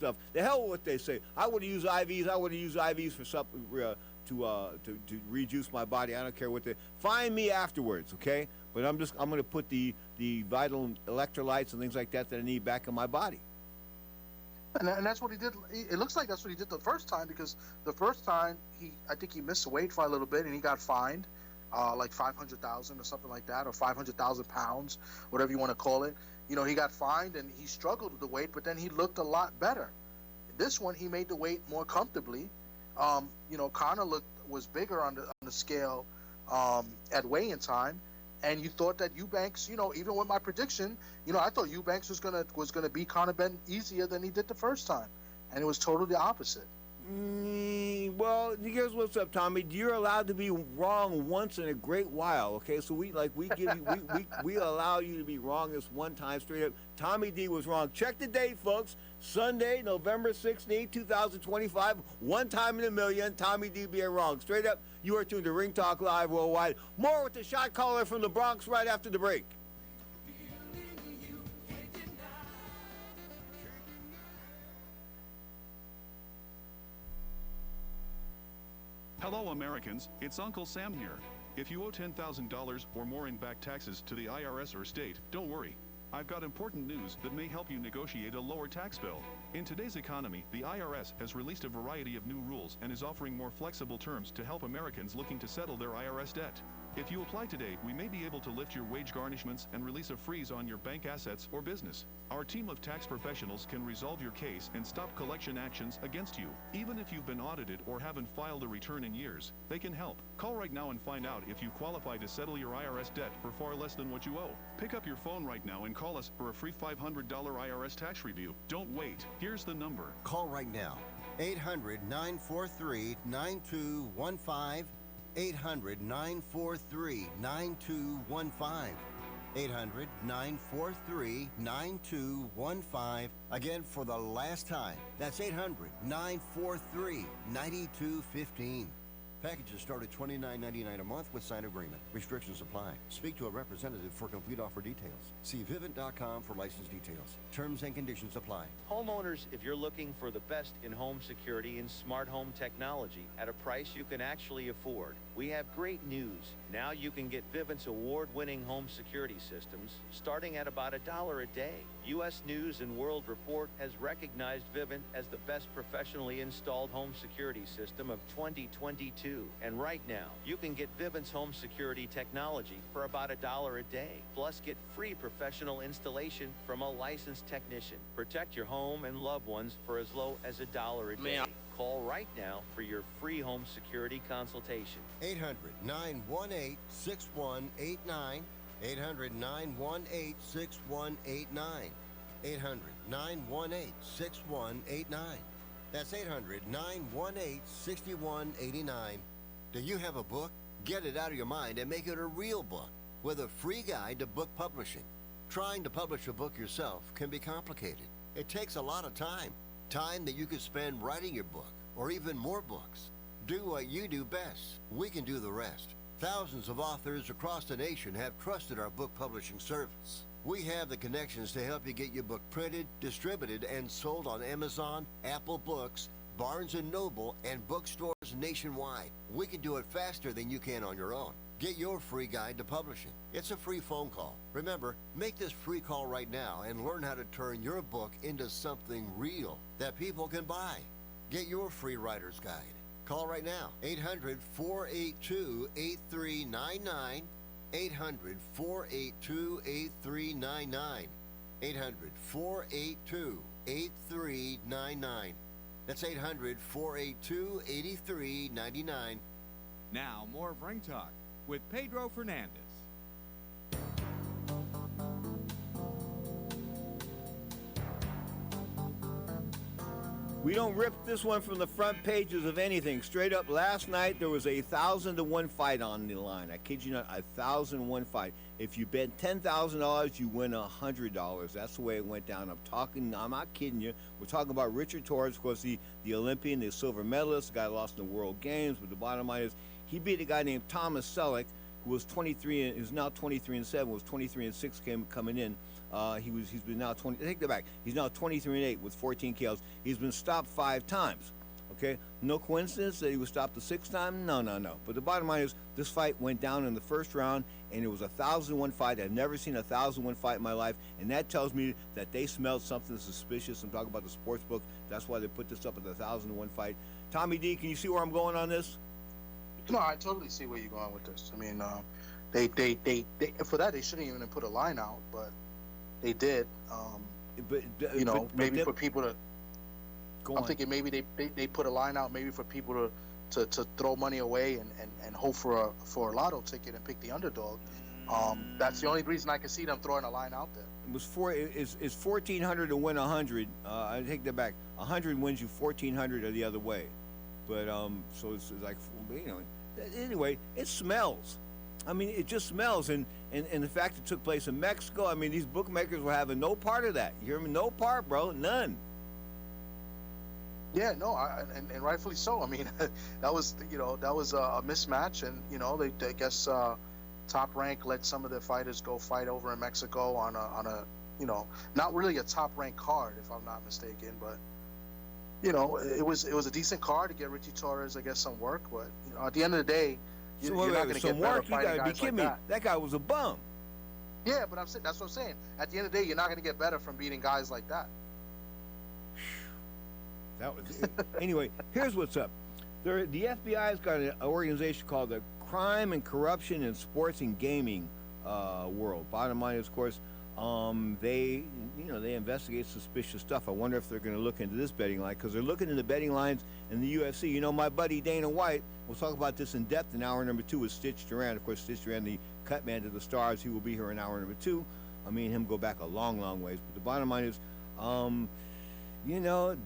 stuff. The hell with what they say. I would have used IVs. I would have used IVs for something to rejuice my body. I don't care what they find me afterwards, okay? But I'm going to put the vital electrolytes and things like that I need back in my body. And that's what he did. It looks like that's what he did the first time, because the first time I think he missed weight for a little bit and he got fined, like 500,000 or something like that, or 500,000 pounds, whatever you want to call it. You know, he got fined and he struggled with the weight, but then he looked a lot better. This one, he made the weight more comfortably. You know, Conor was bigger on the scale at weigh-in time, and you thought that Eubanks, you know, even with my prediction, you know, I thought Eubanks was gonna beat Conor Benn easier than he did the first time, and it was totally the opposite. Well, here's what's up, Tommy. You're allowed to be wrong once in a great while, okay? So we give you we allow you to be wrong this one time straight up. Tommy D was wrong. Check the date, folks. Sunday, November 16, 2025. One time in a million. Tommy D being wrong. Straight up, you are tuned to Ring Talk Live Worldwide. More with the shot caller from the Bronx right after the break. Hello, Americans. It's Uncle Sam here. If you owe $10,000 or more in back taxes to the IRS or state, don't worry. I've got important news that may help you negotiate a lower tax bill. In today's economy, the IRS has released a variety of new rules and is offering more flexible terms to help Americans looking to settle their IRS debt. If you apply today, we may be able to lift your wage garnishments and release a freeze on your bank assets or business. Our team of tax professionals can resolve your case and stop collection actions against you. Even if you've been audited or haven't filed a return in years, they can help. Call right now and find out if you qualify to settle your IRS debt for far less than what you owe. Pick up your phone right now and call us for a free $500 IRS tax review. Don't wait. Here's the number. Call right now. 800-943-9215. 800-943-9215. 800-943-9215. Again, for the last time, that's 800-943-9215. Packages start at $29.99 a month with signed agreement. Restrictions apply. Speak to a representative for complete offer details. See Vivint.com for license details. Terms and conditions apply. Homeowners, if you're looking for the best in home security and smart home technology at a price you can actually afford, we have great news. Now you can get Vivint's award-winning home security systems starting at about $1 a day. U.S. News and World Report has recognized Vivint as the best professionally installed home security system of 2022. And right now, you can get Vivint's home security technology for about $1 a day. Plus, get free professional installation from a licensed technician. Protect your home and loved ones for as low as $1 a day. Call right now for your free home security consultation. 800-918-6189. 800-918-6189. 800-918-6189. That's 800-918-6189. Do you have a book? Get it out of your mind and make it a real book with a free guide to book publishing. Trying to publish a book yourself can be complicated. It takes a lot of time. Time that you could spend writing your book, or even more books. Do what you do best. We can do the rest. Thousands of authors across the nation have trusted our book publishing service. We have the connections to help you get your book printed, distributed, and sold on Amazon, Apple Books, Barnes & Noble, and bookstores nationwide. We can do it faster than you can on your own. Get your free guide to publishing. It's a free phone call. Remember, make this free call right now and learn how to turn your book into something real that people can buy. Get your free writer's guide. Call right now. 800-482-8399. 800-482-8399. 800-482-8399. That's 800-482-8399. Now, more of Ring Talk with Pedro Fernandez. We don't rip this one from the front pages of anything. Straight up, last night there was a 1,000-to-1 fight on the line. I kid you not, 1,000-to-1 fight. If you bet $10,000, you win $100. That's the way it went down. I'm not kidding you. We're talking about Richard Torres, of course, the Olympian, the silver medalist, the guy lost in the World Games. But the bottom line is, he beat a guy named Thomas Selleck. who was 23 and is now 23-7, was 23-6 coming in. He's been now 20. Take that back. He's now 23-8 with 14 KOs. He's been stopped 5 times. Okay, no coincidence that he was stopped the 6th time. No. But the bottom line is, this fight went down in the first round, and it was a 1,001 fight. I've never seen a 1,001 fight in my life, and that tells me that they smelled something suspicious. I'm talking about the sports book. That's why they put this up at the 1,001 fight. Tommy D, can you see where I'm going on this? No, I totally see where you're going with this. I mean, they for that they shouldn't even have put a line out, but they did. Maybe for people to. I'm thinking maybe they put a line out maybe for people to throw money away and hope for a lotto ticket and pick the underdog. That's the only reason I can see them throwing a line out there. It's 1,400 to win 100. I take that back. 100 wins you 1,400 or the other way. But so it's like, anyway, it smells. I mean, it just smells, and the fact it took place in Mexico. I mean, these bookmakers were having no part of that. You hear me? No part, bro. None. Yeah, no, and rightfully so. I mean, that was a mismatch, and I guess Top Rank let some of their fighters go fight over in Mexico on a not really a Top Rank card, if I'm not mistaken, but it was a decent card to get Richie Torres, I guess, some work. But at the end of the day, you're not going to get better fighting guys like that. That guy was a bum. Yeah, but that's what I'm saying. At the end of the day, you're not going to get better from beating guys like that. That was anyway. Here's what's up. The FBI's got an organization called the Crime and Corruption in Sports and Gaming World. Bottom line is, of course, they investigate suspicious stuff. I wonder if they're going to look into this betting line, because they're looking into betting lines in the UFC. My buddy Dana White. We'll talk about this in depth in hour number 2 with Stich Duran. Of course, Stich Duran, the cut man to the stars. He will be here in hour number 2. Me and him go back a long, long ways. But the bottom line is.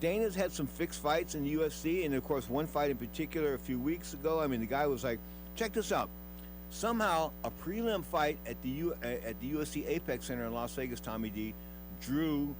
Dana's had some fixed fights in the UFC, and of course, one fight in particular a few weeks ago. I mean, the guy was like, check this out. Somehow, a prelim fight at the UFC Apex Center in Las Vegas, Tommy D, drew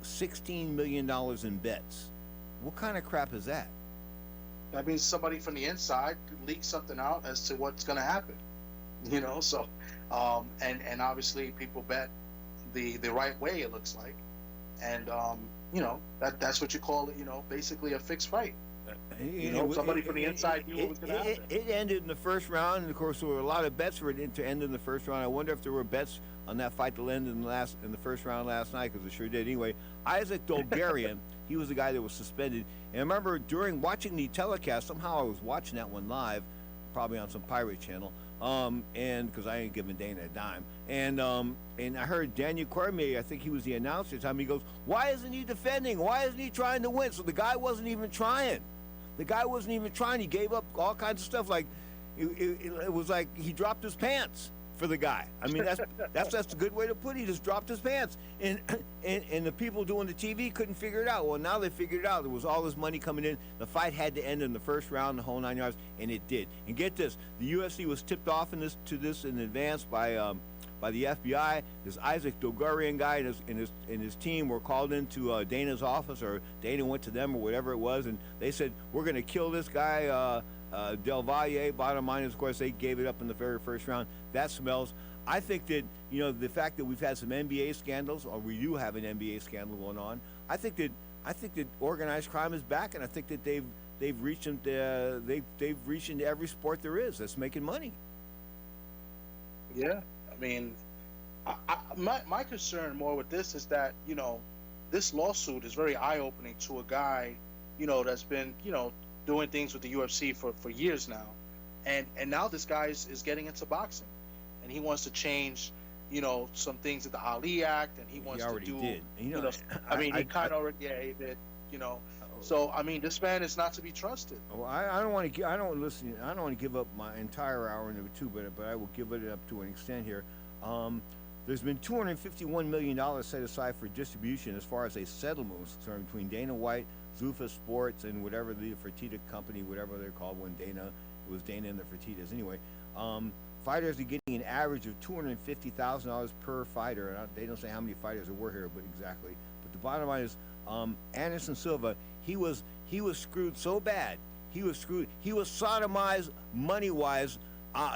$16 million in bets. What kind of crap is that? That means somebody from the inside leaked something out as to what's going to happen. So, and obviously people bet the right way, it looks like. And, that's what you call it, basically a fixed fight. Somebody from the inside knew what was going to happen. It ended in the first round, and of course there were a lot of bets for it to end in the first round. I wonder if there were bets on that fight to end in the first round last night, because it sure did. Anyway, Isaac Dolgarian, he was the guy that was suspended. And I remember during watching the telecast, somehow I was watching that one live, probably on some pirate channel, and because I ain't giving Dana a dime, and I heard Daniel Cormier, I think he was the announcer, time he goes, why isn't he defending? Why isn't he trying to win? So the guy wasn't even trying. He gave up all kinds of stuff. Like it was like he dropped his pants for the guy. I mean, that's a good way to put it. He just dropped his pants, and the people doing the TV couldn't figure it out. Well, now they figured it out. There was all this money coming in. The fight had to end in the first round, the whole 9 yards, and it did. And get this: the UFC was tipped off in advance by the FBI. This Isaac Dolgarian guy and his team were called into Dana's office, or Dana went to them, or whatever it was, and they said, we're going to kill this guy, Del Valle. Bottom line is, of course, they gave it up in the very first round. That smells. I think that, the fact that we've had some NBA scandals, or we do have an NBA scandal going on, I think that organized crime is back, and I think that they've reached into every sport there is that's making money. Yeah. I mean, my concern more with this is that, this lawsuit is very eye-opening to a guy, that's been, doing things with the UFC for years now. And now this guy is getting into boxing, and he wants to change, some things at the Ali Act, and he wants to do. Did. He kind of already did. So I mean, this man is not to be trusted. Well, I don't want to give up my entire hour number 2, but I will give it up to an extent here. There's been $251 million set aside for distribution as far as a settlement was concerned between Dana White, Zuffa Sports, and whatever the Fertitta company, whatever they're called when it was Dana and the Fertittas. Anyway, fighters are getting an average of $250,000 per fighter. And they don't say how many fighters there were here, but exactly. But the bottom line is, Anderson Silva, he was screwed so bad. He was sodomized money-wise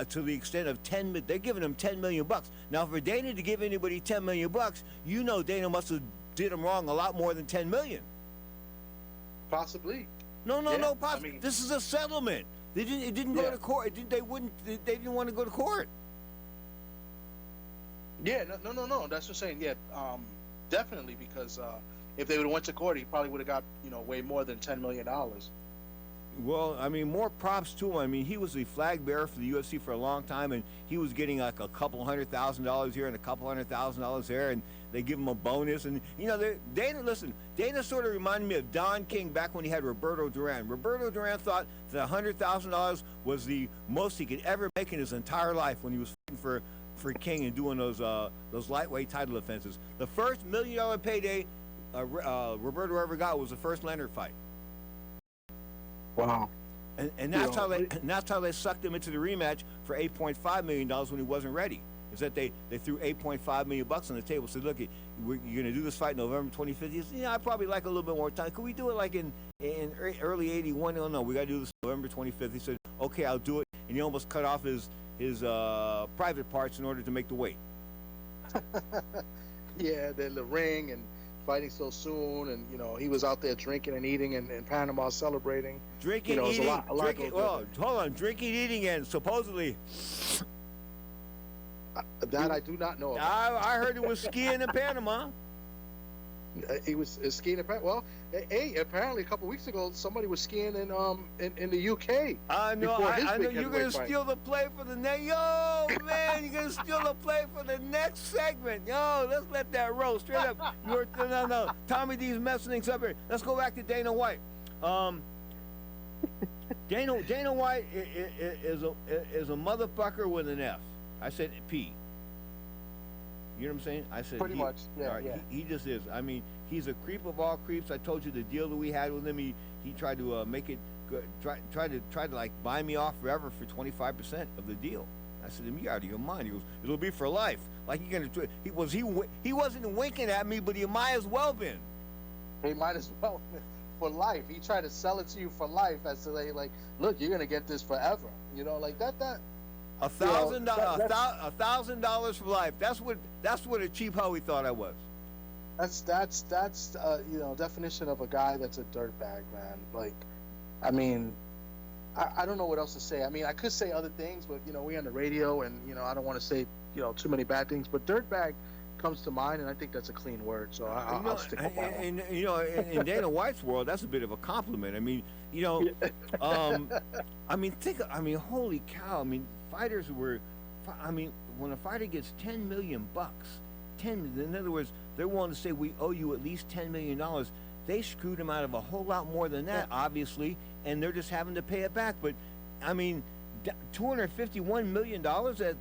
to the extent of they're giving him $10 million. Now, for Dana to give anybody $10 million, Dana must have did him wrong a lot more than $10 million. Possibly. No, possibly. I mean, this is a settlement. It didn't go to court. They didn't want to go to court. Yeah, no. That's what I'm saying. Yeah, definitely, because if they would have went to court, he probably would have got way more than $10 million. Well, I mean, more props to him. I mean, he was the flag bearer for the UFC for a long time, and he was getting like a couple $100,000 here and a couple $100,000 there, and they give him a bonus. And Dana sort of reminded me of Don King back when he had Roberto Duran. Roberto Duran thought that $100,000 was the most he could ever make in his entire life when he was fighting for King and doing those lightweight title defenses. The first $1 million payday Roberto ever got was the first Leonard fight. Wow. And that's how they sucked him into the rematch for $8.5 million when he wasn't ready. Is that they threw $8.5 million on the table, said, look, you're going to do this fight November 25th. He said, I'd probably like a little bit more time. Could we do it like in early 81? No, we got to do this November 25th. He said, okay, I'll do it. And he almost cut off his private parts in order to make the weight. Yeah, the ring and fighting so soon, and he was out there drinking and eating and in Panama celebrating. Drinking, eating, drinking, eating, and supposedly. That I do not know about. I heard it was skiing in Panama. He was skiing in Panama. Well, hey, apparently a couple weeks ago somebody was skiing in the UK. I know you're gonna steal the play for the next. Yo, man, you're gonna steal the play for the next segment. Yo, let's let that roll straight up. No. Tommy D's messing things up here. Let's go back to Dana White. Dana White is a motherfucker with an F. I said P. You know what I'm saying? I said pretty much. Yeah, right, yeah. He just is. I mean, he's a creep of all creeps. I told you the deal that we had with him. He tried to make it good. Tried to like buy me off forever for 25% of the deal. I said to him, "You out of your mind?" He goes, "It'll be for life." Like he wasn't winking at me, but he might as well been. He might as well for life. He tried to sell it to you for life, as to say, like, look, you're gonna get this forever. Like that. $1,000 for life. That's what a cheap hoe he thought I was. That's definition of a guy that's a dirtbag, man. Like, I mean, I don't know what else to say. I mean, I could say other things, but we're on the radio, and I don't want to say too many bad things. But dirtbag comes to mind, and I think that's a clean word. So I'll stick with that. And in Dana White's world, that's a bit of a compliment. I mean, holy cow. I mean, fighters when a fighter gets $10 million, in other words, they're willing to say we owe you at least $10 million. They screwed him out of a whole lot more than that, obviously, and they're just having to pay it back. But I mean, $251 million,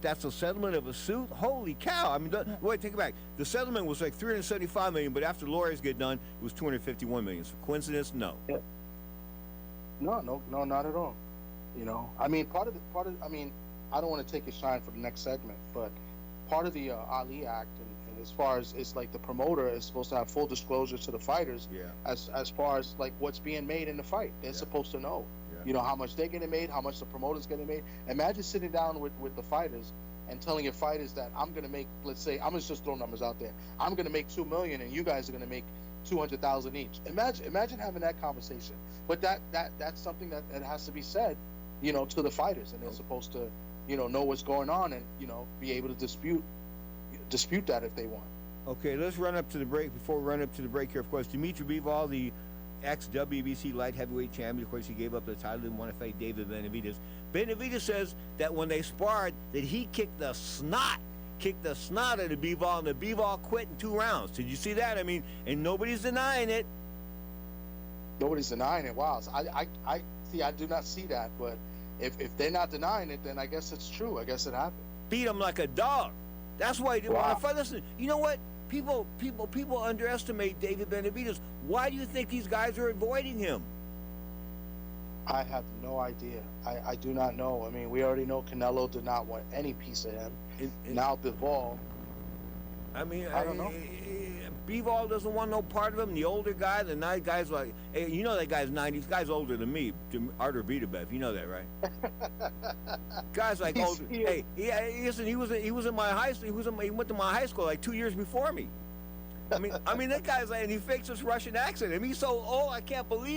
that's a settlement of a suit. Holy cow. I mean, wait, take it back. The settlement was like $375 million, but after lawyers get done, it was $251 million. So coincidence? No. Yeah. No, not at all. I mean, part of I don't want to take a shine for the next segment, but part of the Ali Act, and as far as it's like the promoter is supposed to have full disclosure to the fighters, as far as like what's being made in the fight. They're supposed to know, how much they're getting made, how much the promoter's getting made. Imagine sitting down with the fighters and telling your fighters that I'm going to make, let's say, I'm just throw numbers out there, I'm going to make $2 million and you guys are going to make $200,000 each. Imagine having that conversation. But that's something that has to be said, to the fighters, and they're supposed to know what's going on and be able to dispute that if they want. Okay, let's run up to the break. Before we run up to the break here, of course, Dimitri Bivol, the ex-WBC light heavyweight champion, of course, he gave up the title, didn't want to fight David Benavidez. Benavidez says that when they sparred, that he kicked the snot out of the Bivol, and the Bivol quit in 2 rounds. Did you see that? I mean, and nobody's denying it. Nobody's denying it. Wow. So I see. I do not see that, but if they're not denying it, then I guess it's true. I guess it happened. Beat him like a dog. That's why he didn't want to fight. Listen, you know what? People underestimate David Benavidez. Why do you think these guys are avoiding him? I have no idea. I do not know. I mean, we already know Canelo did not want any piece of him. Now Bivol. I mean, I don't know. Bivol doesn't want no part of him. The older guy, the night guy's like, hey, you know that guy's 90. This guy's older than me, Artur Beterbiev. You know that, right? Guy's like older. Hey, listen, he was in my high school. He went to my high school like 2 years before me. I mean, that guy's like, and he fakes this Russian accent. I mean, he's so old, I can't believe.